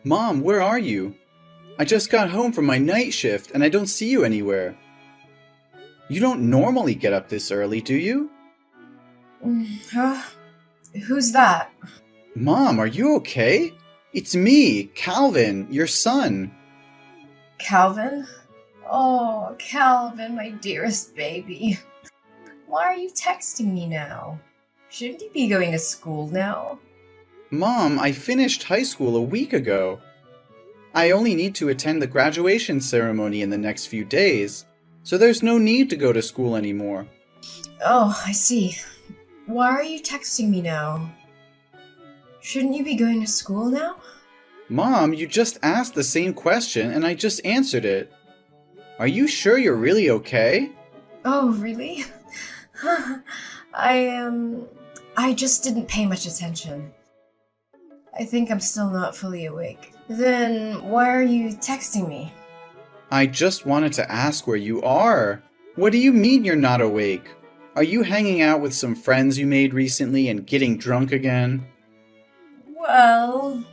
Mom, where are you? I just got home from my night shift and I don't see you anywhere. You don't normally get up this early, do you? Huh? Who's that? Mom, are you okay? It's me, Calvin, your son. Calvin? Oh, Calvin, my dearest baby. Why are you texting me now? Shouldn't you be going to school now? Mom, I finished high school a week ago. I only need to attend the graduation ceremony in the next few days, so there's no need to go to school anymore. Oh, I see. Why are you texting me now? Shouldn't you be going to school now? Mom, you just asked the same question and I just answered it. Are you sure you're really okay? Oh, really? I just didn't pay much attention. I think I'm still not fully awake. Then why are you texting me? I just wanted to ask where you are. What do you mean you're not awake? Are you hanging out with some friends you made recently and getting drunk again? Well,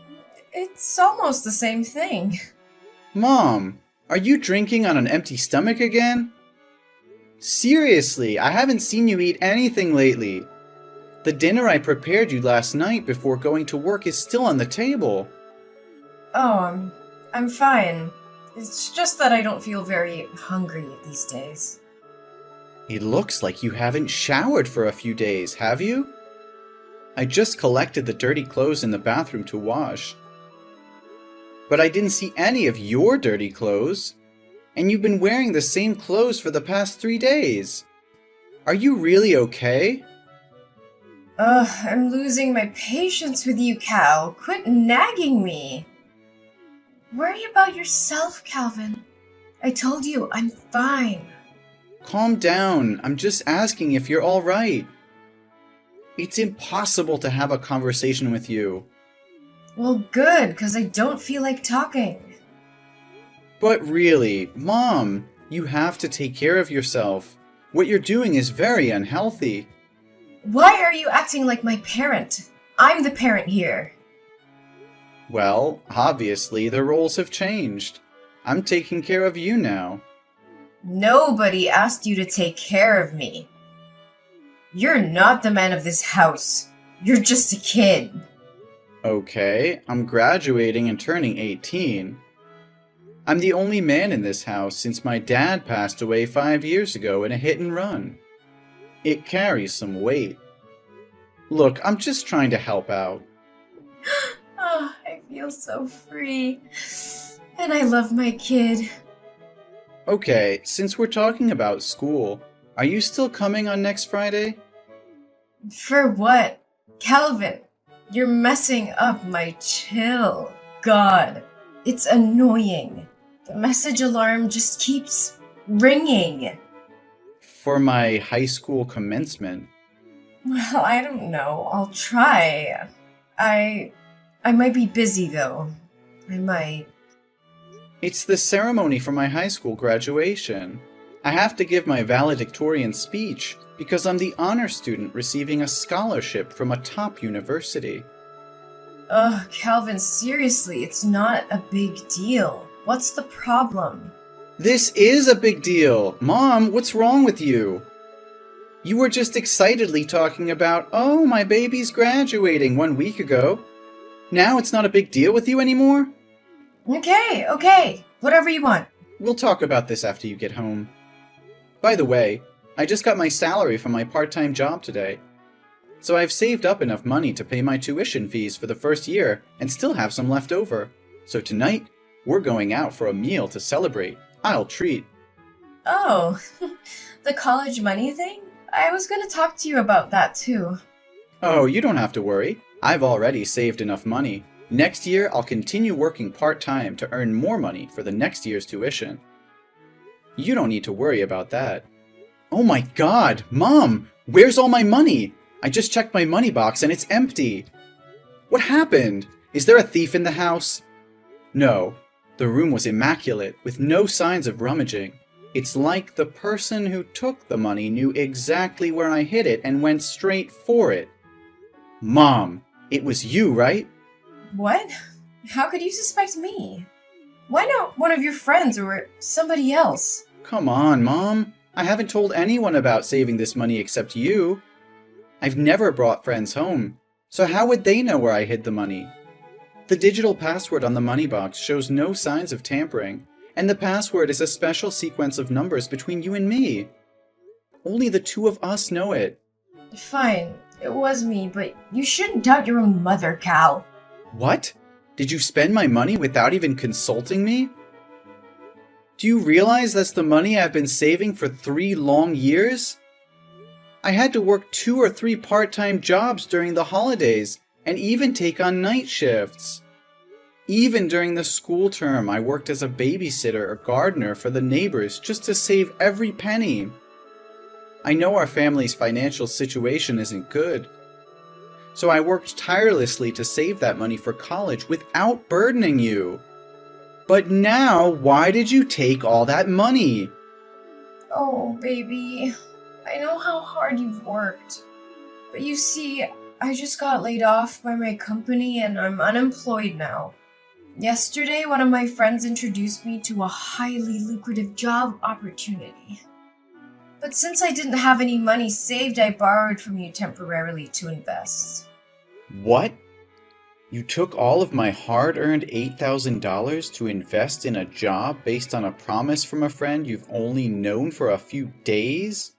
it's almost the same thing. Mom, are you drinking on an empty stomach again? Seriously, I haven't seen you eat anything lately. The dinner I prepared you last night before going to work is still on the table. Oh, I'm fine. It's just that I don't feel very hungry these days. It looks like you haven't showered for a few days, have you? I just collected the dirty clothes in the bathroom to wash. But I didn't see any of your dirty clothes. And you've been wearing the same clothes for the past 3 days. Are you really okay? I'm losing my patience with you, Cal. Quit nagging me. Worry about yourself, Calvin. I told you, I'm fine. Calm down. I'm just asking if you're all right. It's impossible to have a conversation with you. Well, good, because I don't feel like talking. But really, Mom, you have to take care of yourself. What you're doing is very unhealthy. Why are you acting like my parent? I'm the parent here. Well, obviously the roles have changed. I'm taking care of you now. Nobody asked you to take care of me. You're not the man of this house. You're just a kid. Okay, I'm graduating and turning 18. I'm the only man in this house since my dad passed away 5 years ago in a hit and run. It carries some weight. Look, I'm just trying to help out. Oh, I feel so free. And I love my kid. Okay, since we're talking about school, are you still coming on next Friday? For what? Calvin, you're messing up my chill. God, it's annoying. The message alarm just keeps ringing. For my high school commencement. Well, I don't know. I'll try. I might be busy though. I might. It's the ceremony for my high school graduation. I have to give my valedictorian speech because I'm the honor student receiving a scholarship from a top university. Ugh, Calvin, seriously, it's not a big deal. What's the problem? This is a big deal! Mom, what's wrong with you? You were just excitedly talking about, oh, my baby's graduating 1 week ago. Now it's not a big deal with you anymore? Okay. Whatever you want. We'll talk about this after you get home. By the way, I just got my salary from my part-time job today. So I've saved up enough money to pay my tuition fees for the first year and still have some left over. So tonight, we're going out for a meal to celebrate. I'll treat. Oh, the college money thing? I was gonna talk to you about that too. Oh, you don't have to worry. I've already saved enough money. Next year, I'll continue working part-time to earn more money for the next year's tuition. You don't need to worry about that. Oh my God, Mom! Where's all my money? I just checked my money box and it's empty. What happened? Is there a thief in the house? No. The room was immaculate, with no signs of rummaging. It's like the person who took the money knew exactly where I hid it and went straight for it. Mom, it was you, right? What? How could you suspect me? Why not one of your friends or somebody else? Come on, Mom. I haven't told anyone about saving this money except you. I've never brought friends home, so how would they know where I hid the money? The digital password on the money box shows no signs of tampering, and the password is a special sequence of numbers between you and me. Only the two of us know it. Fine, it was me, but you shouldn't doubt your own mother, Cal. What? Did you spend my money without even consulting me? Do you realize that's the money I've been saving for 3 long years? I had to work 2 or 3 part-time jobs during the holidays and even take on night shifts. Even during the school term, I worked as a babysitter or gardener for the neighbors just to save every penny. I know our family's financial situation isn't good, so I worked tirelessly to save that money for college without burdening you. But now, why did you take all that money? Oh, baby, I know how hard you've worked. But you see, I just got laid off by my company and I'm unemployed now. Yesterday, one of my friends introduced me to a highly lucrative job opportunity. But since I didn't have any money saved, I borrowed from you temporarily to invest. What? You took all of my hard-earned $8,000 to invest in a job based on a promise from a friend you've only known for a few days?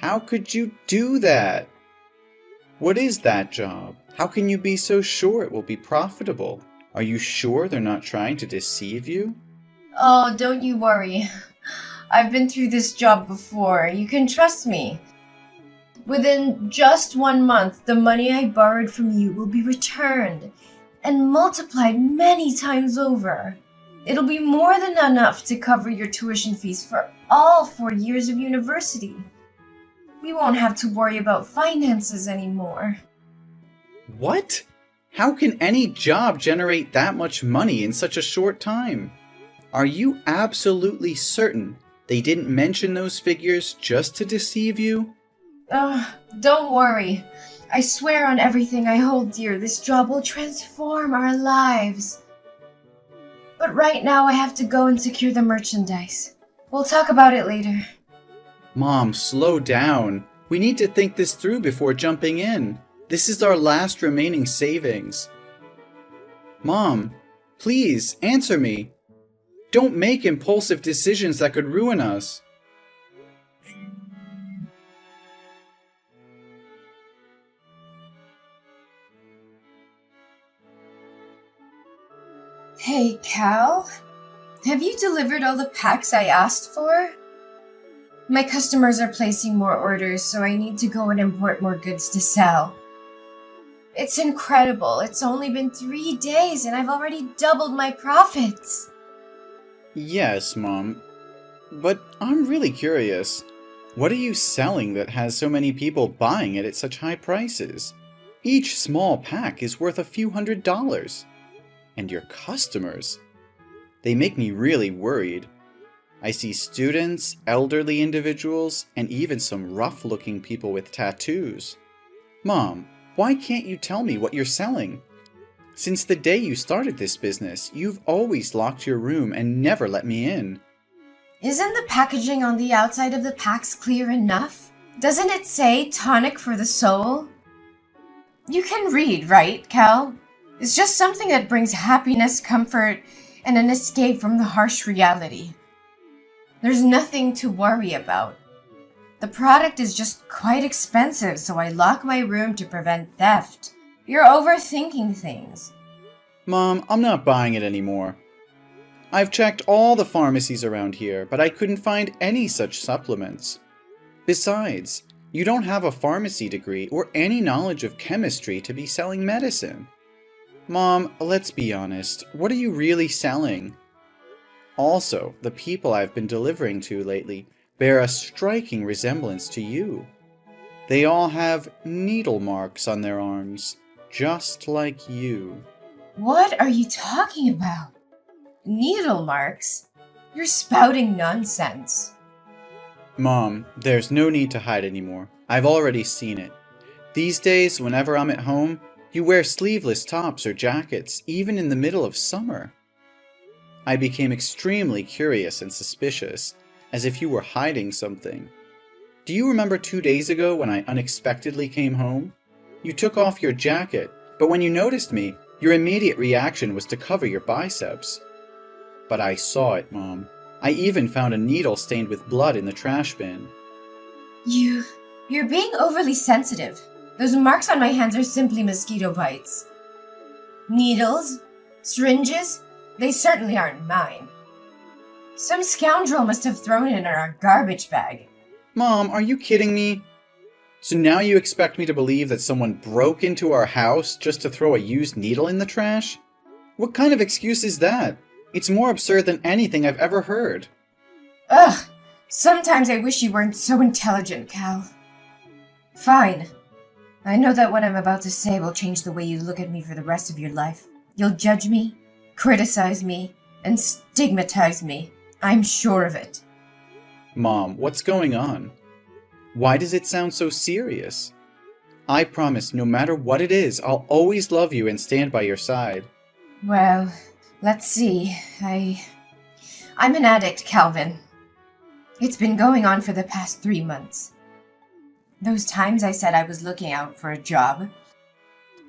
How could you do that? What is that job? How can you be so sure it will be profitable? Are you sure they're not trying to deceive you? Oh, don't you worry. I've been through this job before. You can trust me. Within just 1 month, the money I borrowed from you will be returned and multiplied many times over. It'll be more than enough to cover your tuition fees for all 4 years of university. We won't have to worry about finances anymore. What? How can any job generate that much money in such a short time? Are you absolutely certain they didn't mention those figures just to deceive you? Don't worry. I swear on everything I hold dear, this job will transform our lives. But right now I have to go and secure the merchandise. We'll talk about it later. Mom, slow down. We need to think this through before jumping in. This is our last remaining savings. Mom, please answer me. Don't make impulsive decisions that could ruin us. Hey, Cal? Have you delivered all the packs I asked for? My customers are placing more orders, so I need to go and import more goods to sell. It's incredible. It's only been 3 days and I've already doubled my profits. Yes, Mom. But I'm really curious. What are you selling that has so many people buying it at such high prices? Each small pack is worth a few $100s. And your customers? They make me really worried. I see students, elderly individuals, and even some rough-looking people with tattoos. Mom, why can't you tell me what you're selling? Since the day you started this business, you've always locked your room and never let me in. Isn't the packaging on the outside of the packs clear enough? Doesn't it say tonic for the soul? You can read, right, Cal? It's just something that brings happiness, comfort, and an escape from the harsh reality. There's nothing to worry about. The product is just quite expensive, so I lock my room to prevent theft. You're overthinking things. Mom, I'm not buying it anymore. I've checked all the pharmacies around here, but I couldn't find any such supplements. Besides, you don't have a pharmacy degree or any knowledge of chemistry to be selling medicine. Mom, let's be honest, what are you really selling? Also, the people I've been delivering to lately bear a striking resemblance to you. They all have needle marks on their arms, just like you. What are you talking about? Needle marks? You're spouting nonsense. Mom, there's no need to hide anymore. I've already seen it. These days, whenever I'm at home, You wear sleeveless tops or jackets, even in the middle of summer. I became extremely curious and suspicious, as if you were hiding something. Do you remember 2 days ago when I unexpectedly came home? You took off your jacket, but when you noticed me, your immediate reaction was to cover your biceps. But I saw it, Mom. I even found a needle stained with blood in the trash bin. You're being overly sensitive. Those marks on my hands are simply mosquito bites. Needles? Syringes? They certainly aren't mine. Some scoundrel must have thrown it in our garbage bag. Mom, are you kidding me? So now you expect me to believe that someone broke into our house just to throw a used needle in the trash? What kind of excuse is that? It's more absurd than anything I've ever heard. Ugh! Sometimes I wish you weren't so intelligent, Cal. Fine. I know that what I'm about to say will change the way you look at me for the rest of your life. You'll judge me, criticize me, and stigmatize me. I'm sure of it. Mom, what's going on? Why does it sound so serious? I promise no matter what it is, I'll always love you and stand by your side. Well, let's see. I'm an addict, Calvin. It's been going on for the past 3 months. Those times I said I was looking out for a job,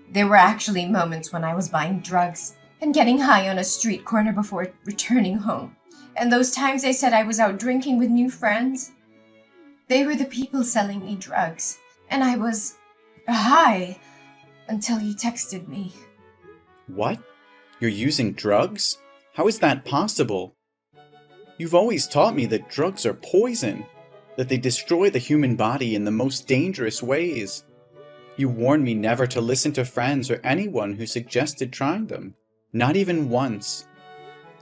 there were actually moments when I was buying drugs and getting high on a street corner before returning home. And those times I said I was out drinking with new friends, they were the people selling me drugs. And I was high until you texted me. What? You're using drugs? How is that possible? You've always taught me that drugs are poison, that they destroy the human body in the most dangerous ways. You warned me never to listen to friends or anyone who suggested trying them, not even once.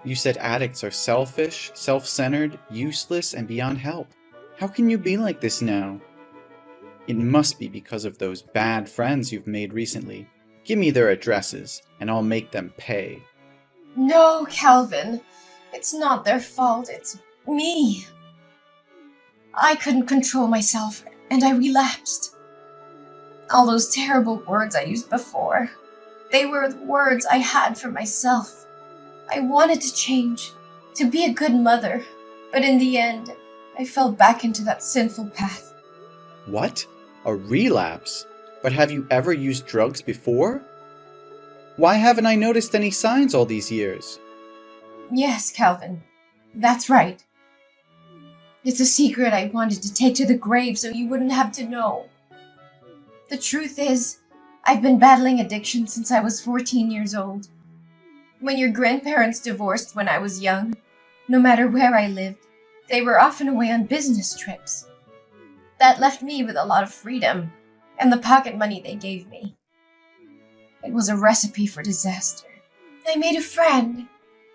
You said addicts are selfish, self-centered, useless, and beyond help. How can you be like this now? It must be because of those bad friends you've made recently. Give me their addresses, and I'll make them pay. No, Calvin. It's not their fault, it's me. I couldn't control myself, and I relapsed. All those terrible words I used before, they were the words I had for myself. I wanted to change, to be a good mother, but in the end, I fell back into that sinful path. What? A relapse? But have you ever used drugs before? Why haven't I noticed any signs all these years? Yes, Calvin. That's right. It's a secret I wanted to take to the grave so you wouldn't have to know. The truth is, I've been battling addiction since I was 14 years old. When your grandparents divorced when I was young, no matter where I lived, they were often away on business trips. That left me with a lot of freedom and the pocket money they gave me. It was a recipe for disaster. I made a friend,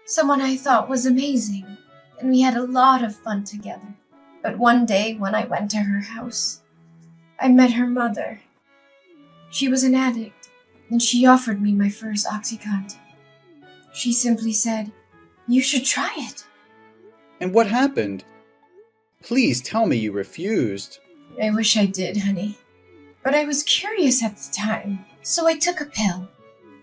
someone I thought was amazing, and we had a lot of fun together. But one day when I went to her house, I met her mother. She was an addict, and she offered me my first OxyContin. She simply said, "You should try it." And what happened? Please tell me you refused. I wish I did, honey. But I was curious at the time, so I took a pill.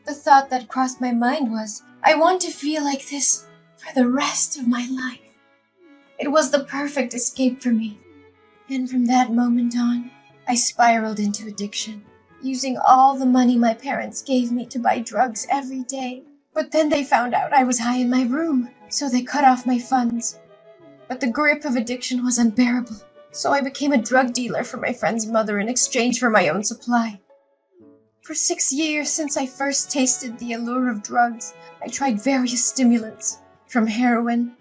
The thought that crossed my mind was, I want to feel like this for the rest of my life. It was the perfect escape for me. And from that moment on, I spiraled into addiction, using all the money my parents gave me to buy drugs every day. But then they found out I was high in my room, so they cut off my funds. But the grip of addiction was unbearable, so I became a drug dealer for my friend's mother in exchange for my own supply. For 6 years since I first tasted the allure of drugs, I tried various stimulants, from heroin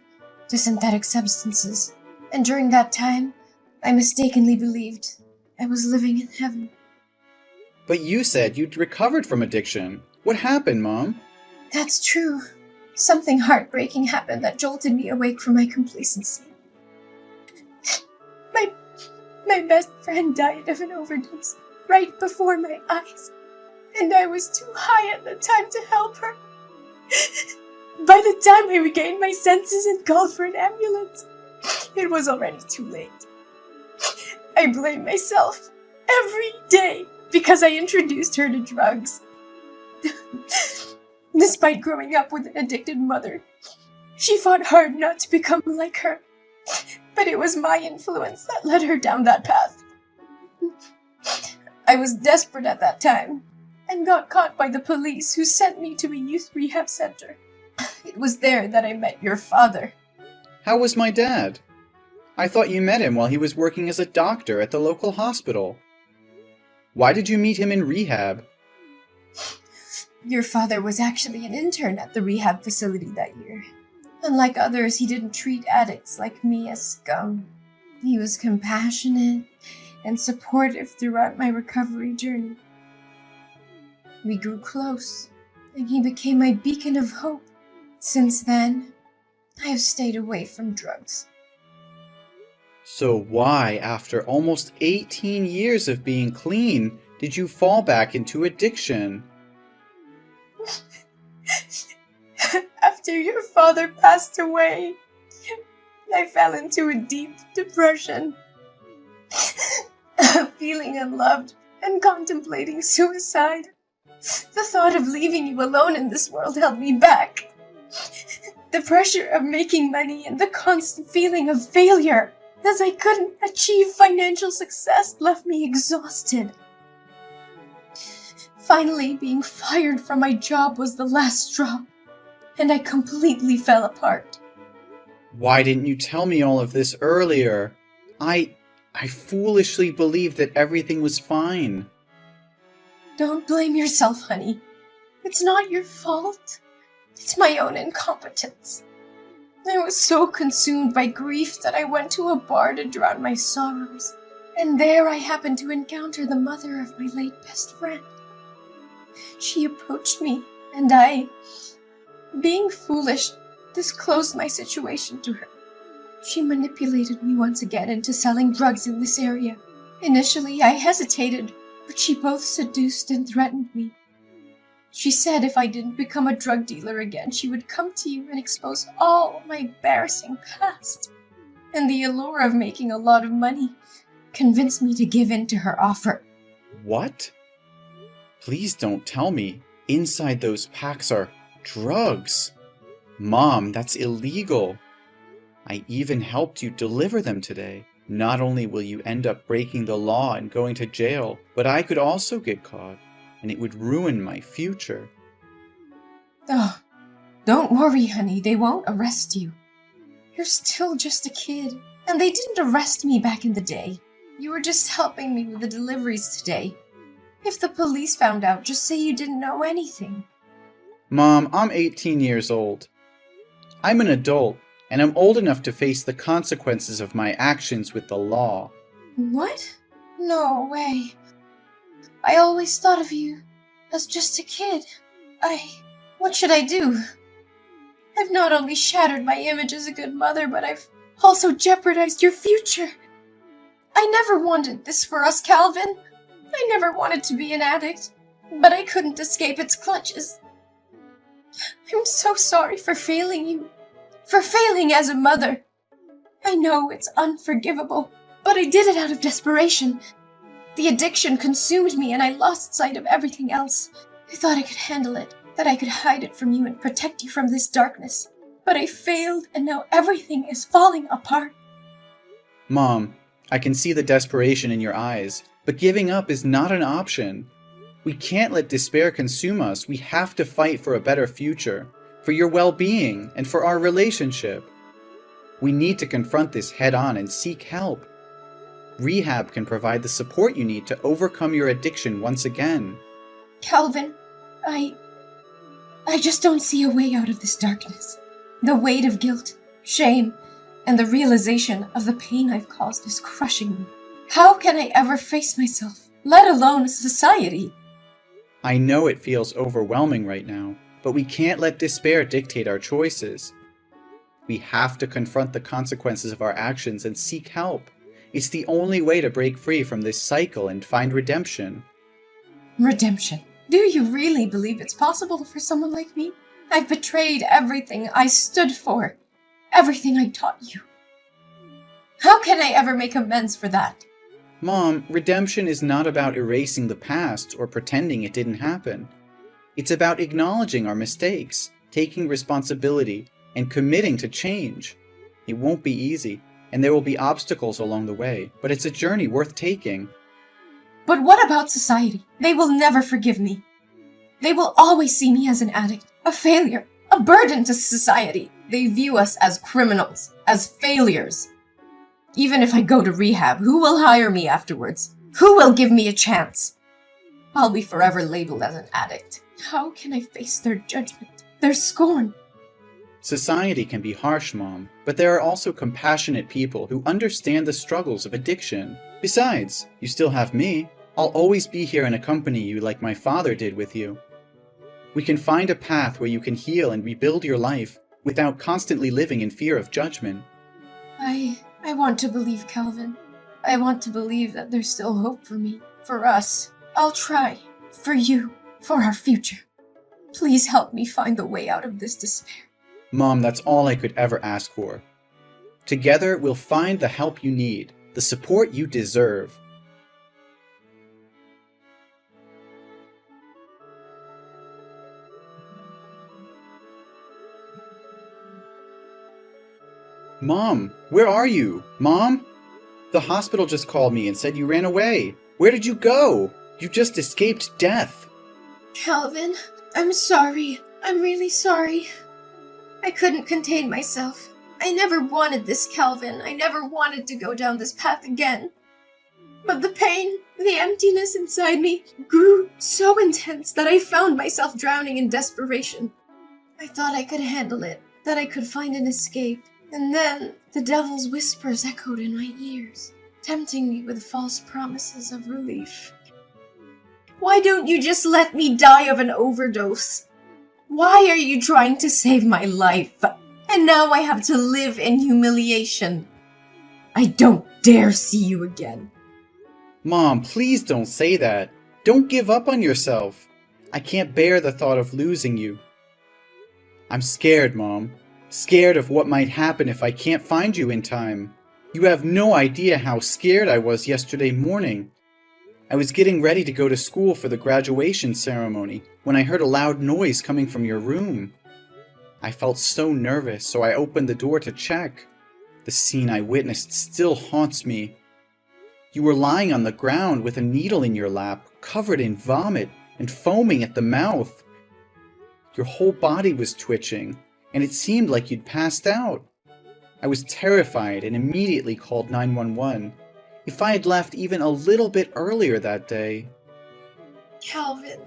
to synthetic substances, and during that time, I mistakenly believed I was living in heaven. But you said you'd recovered from addiction. What happened, Mom? That's true. Something heartbreaking happened that jolted me awake from my complacency. My best friend died of an overdose right before my eyes, and I was too high at the time to help her. By the time I regained my senses and called for an ambulance, it was already too late. I blame myself every day because I introduced her to drugs. Despite growing up with an addicted mother, she fought hard not to become like her. But it was my influence that led her down that path. I was desperate at that time and got caught by the police, who sent me to a youth rehab center. It was there that I met your father. How was my dad? I thought you met him while he was working as a doctor at the local hospital. Why did you meet him in rehab? Your father was actually an intern at the rehab facility that year. Unlike others, he didn't treat addicts like me as scum. He was compassionate and supportive throughout my recovery journey. We grew close, and he became my beacon of hope. Since then, I have stayed away from drugs. So why, after almost 18 years of being clean, did you fall back into addiction? After your father passed away, I fell into a deep depression. Feeling unloved and contemplating suicide. The thought of leaving you alone in this world held me back. The pressure of making money and the constant feeling of failure, as I couldn't achieve financial success, left me exhausted. Finally, being fired from my job was the last straw, and I completely fell apart. Why didn't you tell me all of this earlier? I foolishly believed that everything was fine. Don't blame yourself, honey. It's not your fault. It's my own incompetence. I was so consumed by grief that I went to a bar to drown my sorrows, and there I happened to encounter the mother of my late best friend. She approached me, and I, being foolish, disclosed my situation to her. She manipulated me once again into selling drugs in this area. Initially, I hesitated, but she both seduced and threatened me. She said if I didn't become a drug dealer again, she would come to you and expose all my embarrassing past. And the allure of making a lot of money convinced me to give in to her offer. What? Please don't tell me inside those packs are drugs. Mom, that's illegal. I even helped you deliver them today. Not only will you end up breaking the law and going to jail, but I could also get caught, and it would ruin my future. Oh, don't worry, honey. They won't arrest you. You're still just a kid, and they didn't arrest me back in the day. You were just helping me with the deliveries today. If the police found out, just say you didn't know anything. Mom, I'm 18 years old. I'm an adult, and I'm old enough to face the consequences of my actions with the law. What? No way. I always thought of you as just a kid. What should I do? I've not only shattered my image as a good mother, but I've also jeopardized your future. I never wanted this for us, Calvin. I never wanted to be an addict, but I couldn't escape its clutches. I'm so sorry for failing you, for failing as a mother. I know it's unforgivable, but I did it out of desperation. The addiction consumed me and I lost sight of everything else. I thought I could handle it, that I could hide it from you and protect you from this darkness. But I failed, and now everything is falling apart. Mom, I can see the desperation in your eyes, but giving up is not an option. We can't let despair consume us. We have to fight for a better future, for your well-being, and for our relationship. We need to confront this head-on and seek help. Rehab can provide the support you need to overcome your addiction once again. Calvin, I just don't see a way out of this darkness. The weight of guilt, shame, and the realization of the pain I've caused is crushing me. How can I ever face myself, let alone society? I know it feels overwhelming right now, but we can't let despair dictate our choices. We have to confront the consequences of our actions and seek help. It's the only way to break free from this cycle and find redemption. Redemption? Do you really believe it's possible for someone like me? I've betrayed everything I stood for, everything I taught you. How can I ever make amends for that? Mom, redemption is not about erasing the past or pretending it didn't happen. It's about acknowledging our mistakes, taking responsibility, and committing to change. It won't be easy, and there will be obstacles along the way, but it's a journey worth taking. But what about society? They will never forgive me. They will always see me as an addict, a failure, a burden to society. They view us as criminals, as failures. Even if I go to rehab, who will hire me afterwards? Who will give me a chance? I'll be forever labeled as an addict. How can I face their judgment, their scorn? Society can be harsh, Mom, but there are also compassionate people who understand the struggles of addiction. Besides, you still have me. I'll always be here and accompany you like my father did with you. We can find a path where you can heal and rebuild your life without constantly living in fear of judgment. I want to believe, Calvin. I want to believe that there's still hope for me, for us. I'll try. For you. For our future. Please help me find the way out of this despair. Mom, that's all I could ever ask for. Together, we'll find the help you need, the support you deserve. Mom, where are you? Mom? The hospital just called me and said you ran away. Where did you go? You just escaped death. Calvin, I'm sorry. I'm really sorry. I couldn't contain myself. I never wanted this, Calvin. I never wanted to go down this path again. But the pain, the emptiness inside me grew so intense that I found myself drowning in desperation. I thought I could handle it, that I could find an escape. And then the devil's whispers echoed in my ears, tempting me with false promises of relief. Why don't you just let me die of an overdose? Why are you trying to save my life? And now I have to live in humiliation. I don't dare see you again. Mom, please don't say that. Don't give up on yourself. I can't bear the thought of losing you. I'm scared, Mom. Scared of what might happen if I can't find you in time. You have no idea how scared I was yesterday morning. I was getting ready to go to school for the graduation ceremony when I heard a loud noise coming from your room. I felt so nervous, so I opened the door to check. The scene I witnessed still haunts me. You were lying on the ground with a needle in your lap, covered in vomit and foaming at the mouth. Your whole body was twitching, and it seemed like you'd passed out. I was terrified and immediately called 911. If I had left even a little bit earlier that day... Calvin,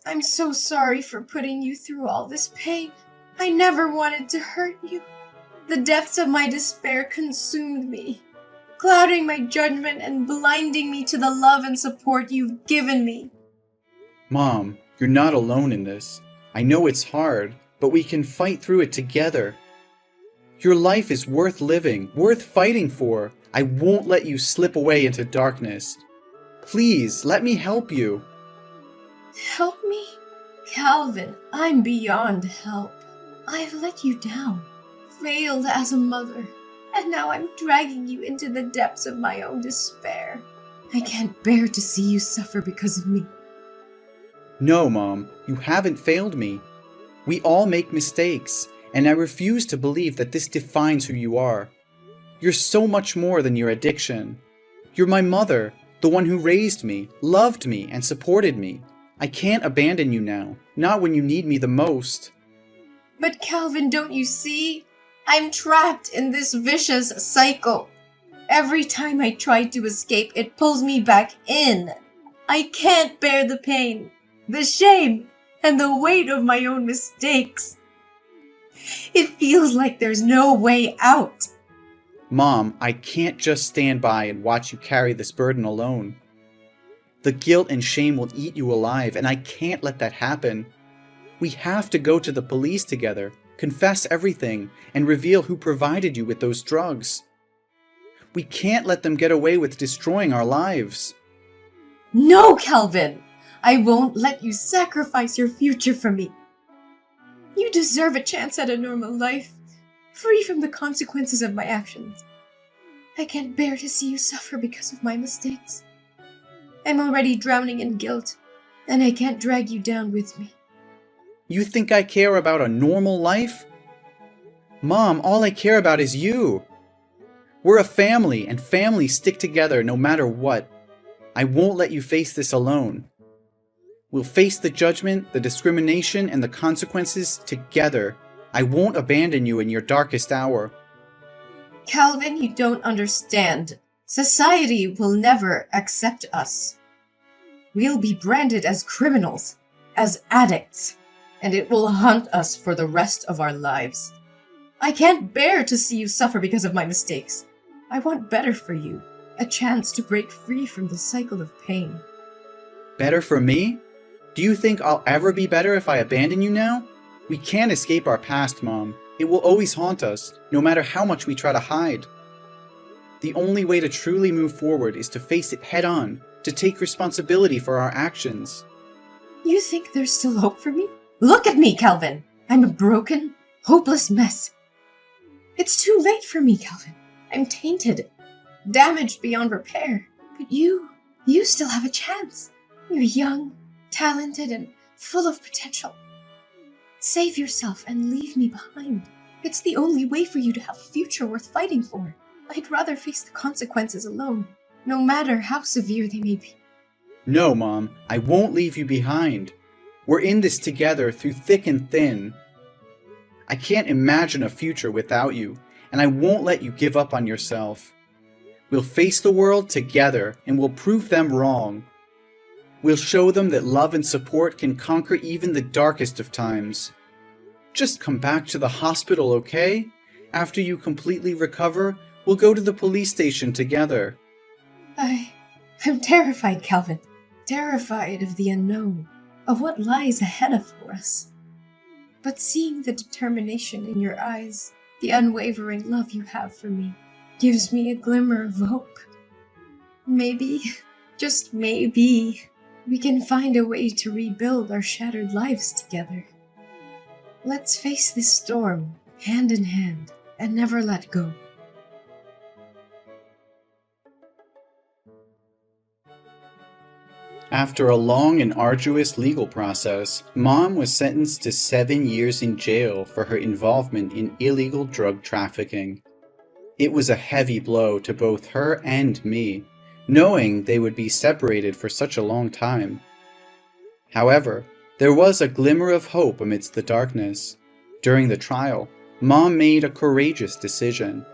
I'm so sorry for putting you through all this pain. I never wanted to hurt you. The depths of my despair consumed me, clouding my judgment and blinding me to the love and support you've given me. Mom, you're not alone in this. I know it's hard, but we can fight through it together. Your life is worth living, worth fighting for. I won't let you slip away into darkness. Please, let me help you. Help me? Calvin, I'm beyond help. I've let you down, failed as a mother, and now I'm dragging you into the depths of my own despair. I can't bear to see you suffer because of me. No, Mom, you haven't failed me. We all make mistakes, and I refuse to believe that this defines who you are. You're so much more than your addiction. You're my mother, the one who raised me, loved me, and supported me. I can't abandon you now, not when you need me the most. But Calvin, don't you see? I'm trapped in this vicious cycle. Every time I try to escape, it pulls me back in. I can't bear the pain, the shame, and the weight of my own mistakes. It feels like there's no way out. Mom, I can't just stand by and watch you carry this burden alone. The guilt and shame will eat you alive, and I can't let that happen. We have to go to the police together, confess everything, and reveal who provided you with those drugs. We can't let them get away with destroying our lives. No, Calvin! I won't let you sacrifice your future for me. You deserve a chance at a normal life, free from the consequences of my actions. I can't bear to see you suffer because of my mistakes. I'm already drowning in guilt, and I can't drag you down with me. You think I care about a normal life? Mom, all I care about is you. We're a family, and families stick together no matter what. I won't let you face this alone. We'll face the judgment, the discrimination, and the consequences together. I won't abandon you in your darkest hour. Calvin, you don't understand. Society will never accept us. We'll be branded as criminals, as addicts, and it will haunt us for the rest of our lives. I can't bear to see you suffer because of my mistakes. I want better for you, a chance to break free from the cycle of pain. Better for me? Do you think I'll ever be better if I abandon you now? We can't escape our past, Mom. It will always haunt us, no matter how much we try to hide. The only way to truly move forward is to face it head on, to take responsibility for our actions. You think there's still hope for me? Look at me, Calvin! I'm a broken, hopeless mess. It's too late for me, Calvin. I'm tainted, damaged beyond repair. But you still have a chance. You're young, talented, and full of potential. Save yourself and leave me behind. It's the only way for you to have a future worth fighting for. I'd rather face the consequences alone, no matter how severe they may be. No, Mom, I won't leave you behind. We're in this together through thick and thin. I can't imagine a future without you, and I won't let you give up on yourself. We'll face the world together, and we'll prove them wrong. We'll show them that love and support can conquer even the darkest of times. Just come back to the hospital, okay? After you completely recover, we'll go to the police station together. I'm terrified, Calvin. Terrified of the unknown, of what lies ahead of us. But seeing the determination in your eyes, the unwavering love you have for me, gives me a glimmer of hope. Maybe, just maybe, we can find a way to rebuild our shattered lives together. Let's face this storm, hand in hand, and never let go. After a long and arduous legal process, Mom was sentenced to 7 years in jail for her involvement in illegal drug trafficking. It was a heavy blow to both her and me, knowing they would be separated for such a long time. However, there was a glimmer of hope amidst the darkness. During the trial, Mom made a courageous decision.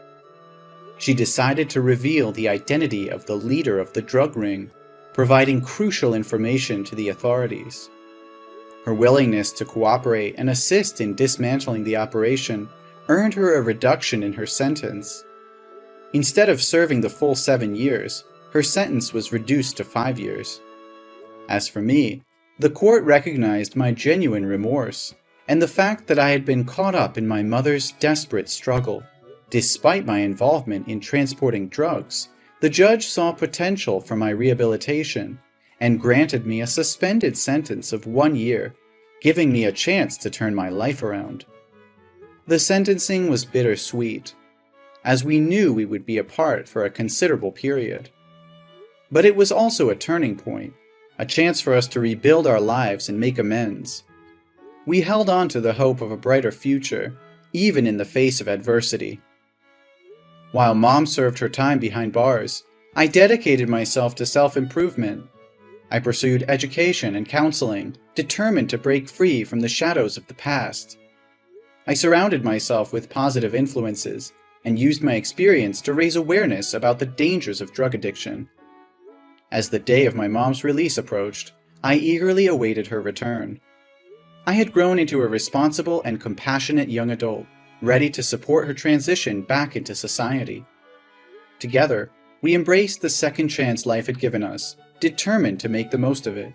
She decided to reveal the identity of the leader of the drug ring, providing crucial information to the authorities. Her willingness to cooperate and assist in dismantling the operation earned her a reduction in her sentence. Instead of serving the full 7 years, her sentence was reduced to 5 years. As for me, the court recognized my genuine remorse and the fact that I had been caught up in my mother's desperate struggle. Despite my involvement in transporting drugs, the judge saw potential for my rehabilitation and granted me a suspended sentence of 1 year, giving me a chance to turn my life around. The sentencing was bittersweet, as we knew we would be apart for a considerable period. But it was also a turning point, a chance for us to rebuild our lives and make amends. We held on to the hope of a brighter future, even in the face of adversity. While Mom served her time behind bars, I dedicated myself to self-improvement. I pursued education and counseling, determined to break free from the shadows of the past. I surrounded myself with positive influences and used my experience to raise awareness about the dangers of drug addiction. As the day of my mom's release approached, I eagerly awaited her return. I had grown into a responsible and compassionate young adult, ready to support her transition back into society. Together, we embraced the second chance life had given us, determined to make the most of it.